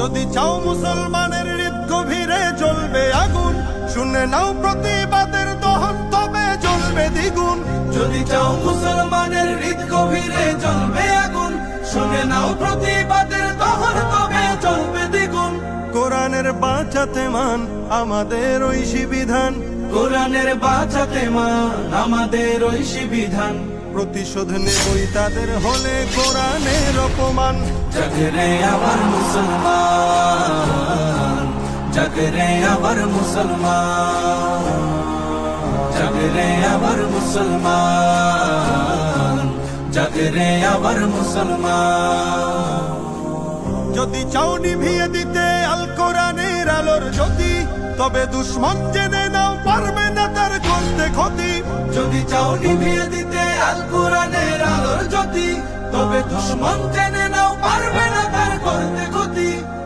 যদি চাও মুসলমানের হৃদ গভীরে জ্বলবে আগুন, শুনে নাও প্রতিবাদের দহন তবে জ্বলবে দ্বিগুণ। যদি চাও মুসলমানের হৃদ গভীরে জ্বলবে আগুন, শুনে নাও প্রতিবাদের দহন তবে জ্বলবে দ্বিগুণ। কোরআনের বাঁচাতে মান আমাদের ঐশী বিধান, কোরআনের বাঁচাতে মান আমাদের ঐশী বিধান। প্রতিশোধ নেবই তাদের হলে কোরআনের অপমান। জাগরে আবার মুসলমান, জাগরে আবার মুসলমান, জাগরে আবার মুসলমান, জাগরে আবার মুসলমান। যদি চাও নিভিয়ে দিতে আল কোরআনের আলোর জ্যোতি, তবে দুশ্মন জেনে নাও পারবে না তার করতে ক্ষতি। যদি চাও নিভিয়ে দিতে আল কোরআনের আলোর জ্যোতি, তবে দুশ্মন জেনে নাও পারবে না তার করতে